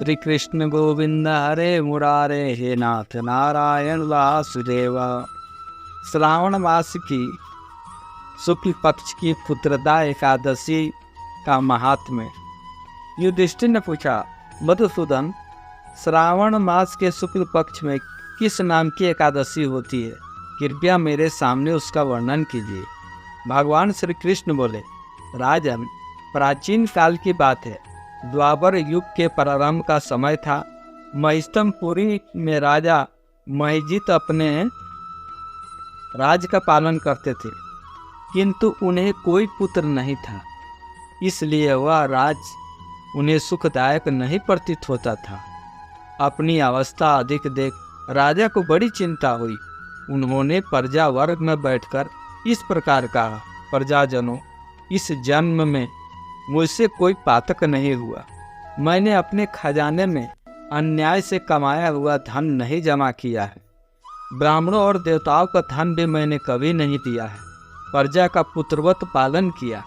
श्री कृष्ण गोविंद हरे मुरारे, हे नाथ नारायण वासुदेव। श्रावण मास की शुक्ल पक्ष की पुत्रदा एकादशी का महात्म्य। युधिष्ठिर ने पूछा, मधुसूदन, श्रावण मास के शुक्ल पक्ष में किस नाम की एकादशी होती है? कृपया मेरे सामने उसका वर्णन कीजिए। भगवान श्री कृष्ण बोले, राजन, प्राचीन काल की बात है। द्वापर युग के प्रारंभ का समय था। महिष्टमपुरी में राजा महिजित अपने राज का पालन करते थे, किंतु उन्हें कोई पुत्र नहीं था। इसलिए वह राज उन्हें सुखदायक नहीं प्रतीत होता था। अपनी अवस्था अधिक देख राजा को बड़ी चिंता हुई। उन्होंने प्रजा वर्ग में बैठकर इस प्रकार कहा, प्रजाजनों, इस जन्म में मुझसे कोई पातक नहीं हुआ। मैंने अपने खजाने में अन्याय से कमाया हुआ धन नहीं जमा किया है। ब्राह्मणों और देवताओं का धन भी मैंने कभी नहीं दिया है। प्रजा का पुत्रवत पालन किया,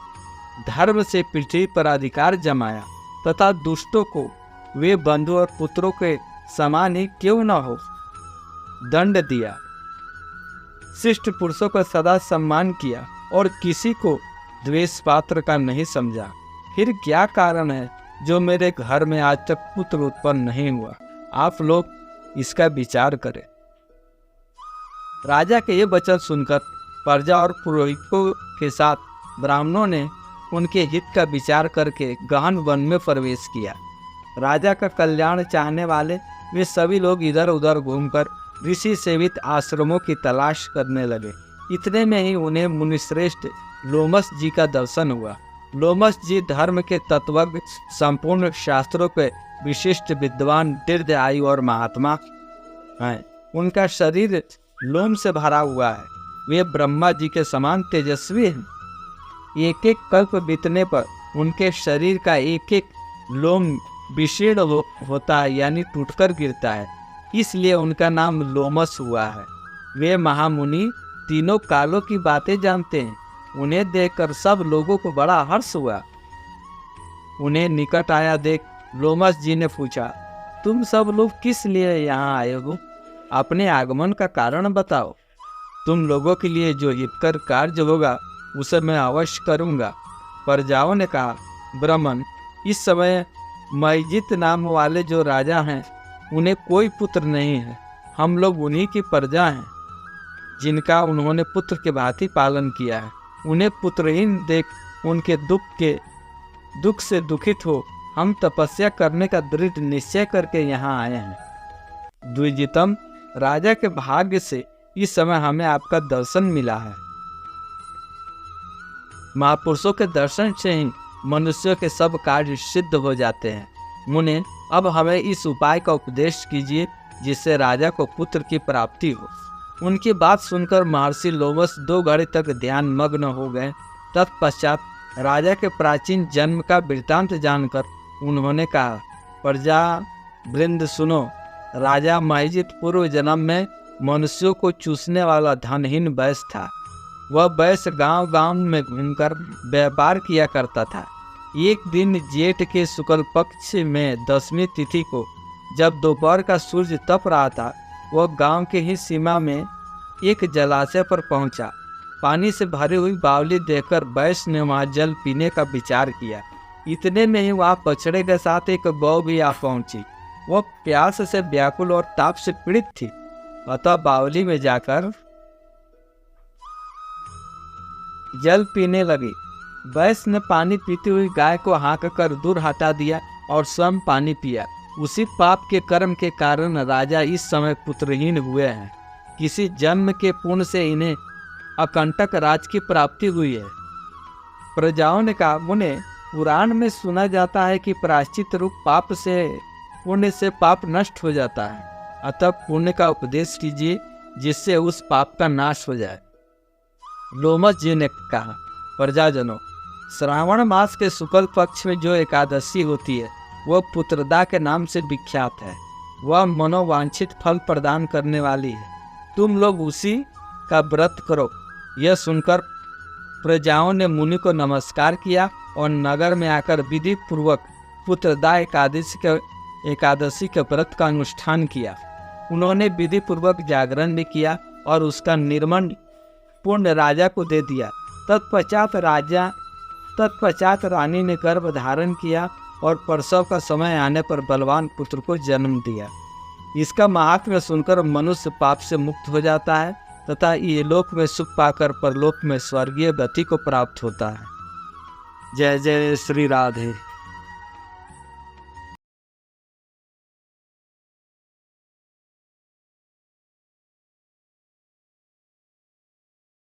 धर्म से पृथ्वी पर अधिकार जमाया तथा दुष्टों को वे बंधु और पुत्रों के समान ही क्यों न हो दंड दिया। शिष्ट पुरुषों का सदा सम्मान किया और किसी को द्वेष पात्र का नहीं समझा। फिर क्या कारण है जो मेरे घर में आज तक पुत्र उत्पन्न नहीं हुआ? आप लोग इसका विचार करें। राजा के ये वचन सुनकर प्रजा और पुरोहितों के साथ ब्राह्मणों ने उनके हित का विचार करके गहन वन में प्रवेश किया। राजा का कल्याण चाहने वाले वे सभी लोग इधर उधर घूमकर ऋषि सेवित आश्रमों की तलाश करने लगे। इतने में ही उन्हें मुनिश्रेष्ठ लोमस जी का दर्शन हुआ। लोमस जी धर्म के तत्वज्ञ, संपूर्ण शास्त्रों के विशिष्ट विद्वान, दीर्घ आयु और महात्मा हैं। उनका शरीर लोम से भरा हुआ है। वे ब्रह्मा जी के समान तेजस्वी हैं। एक एक कल्प बीतने पर उनके शरीर का एक एक लोम विशीर्ण होता है, यानी टूटकर गिरता है। इसलिए उनका नाम लोमस हुआ है। वे महामुनि तीनों कालों की बातें जानते हैं। उन्हें देखकर सब लोगों को बड़ा हर्ष हुआ। उन्हें निकट आया देख लोमस जी ने पूछा, तुम सब लोग किस लिए यहाँ आए हो? अपने आगमन का कारण बताओ। तुम लोगों के लिए जो हितकर कार्य होगा उसे मैं अवश्य करूँगा। प्रजाओं ने कहा, ब्राह्मण, इस समय महिजित नाम वाले जो राजा हैं उन्हें कोई पुत्र नहीं है। हम लोग उन्हीं की प्रजा हैं जिनका उन्होंने पुत्र के भांति पालन किया है। उन्हें पुत्रहीन देख उनके दुख से दुखित हो हम तपस्या करने का दृढ़ निश्चय करके यहाँ आए हैं। द्विजितम, राजा के भाग्य से इस समय हमें आपका दर्शन मिला है। महापुरुषों के दर्शन से ही मनुष्यों के सब कार्य सिद्ध हो जाते हैं। मुने, अब हमें इस उपाय का उपदेश कीजिए जिससे राजा को पुत्र की प्राप्ति हो। उनकी बात सुनकर महर्षि लोमस 2 घड़ी तक ध्यान मग्न हो गए। तत्पश्चात राजा के प्राचीन जन्म का वृत्तांत जानकर उन्होंने कहा, प्रजा वृंद सुनो। राजा महिजित पूर्व जन्म में मनुष्यों को चूसने वाला धनहीन वैश्य था। वह वैश्य गांव गांव में घूमकर व्यापार किया करता था। एक दिन जेठ के शुक्ल पक्ष में 10वीं तिथि को जब दोपहर का सूर्य तप रहा था, वह गांव के ही सीमा में एक जलाशय पर पहुंचा। पानी से भरी हुई बावली देखकर वैश्य ने वहां जल पीने का विचार किया। इतने में ही वहां बछड़े के साथ एक गौ भी आ पहुंची। वह प्यास से व्याकुल और ताप से पीड़ित थी, अतः बावली में जाकर जल पीने लगी। वैश्य ने पानी पीती हुई गाय को हाँक कर दूर हटा दिया और स्वयं पानी पिया। उसी पाप के कर्म के कारण राजा इस समय पुत्रहीन हुए हैं। किसी जन्म के पुण्य से इन्हें अकंटक राज की प्राप्ति हुई है। प्रजाओं ने कहा, मुने, पुराण में सुना जाता है कि प्रायश्चित रूप पाप से पुण्य से पाप नष्ट हो जाता है। अतः पुण्य का उपदेश कीजिए जिससे उस पाप का नाश हो जाए। लोमस जी ने कहा, प्रजाजनों, श्रावण मास के शुक्ल पक्ष में जो एकादशी होती है वह पुत्रदा के नाम से विख्यात है। वह मनोवांछित फल प्रदान करने वाली है। तुम लोग उसी का व्रत करो। यह सुनकर प्रजाओं ने मुनि को नमस्कार किया और नगर में आकर विधि पूर्वक पुत्रदा एकादशी के एकादशी के व्रत का अनुष्ठान किया। उन्होंने विधि पूर्वक जागरण भी किया और उसका निर्मण पूर्ण राजा को दे दिया। तत्पश्चात रानी ने गर्भ धारण किया और प्रसव का समय आने पर बलवान पुत्र को जन्म दिया। इसका महात्म्य सुनकर मनुष्य पाप से मुक्त हो जाता है तथा ये लोक में सुख पाकर परलोक में स्वर्गीय गति को प्राप्त होता है। जय जय श्री राधे।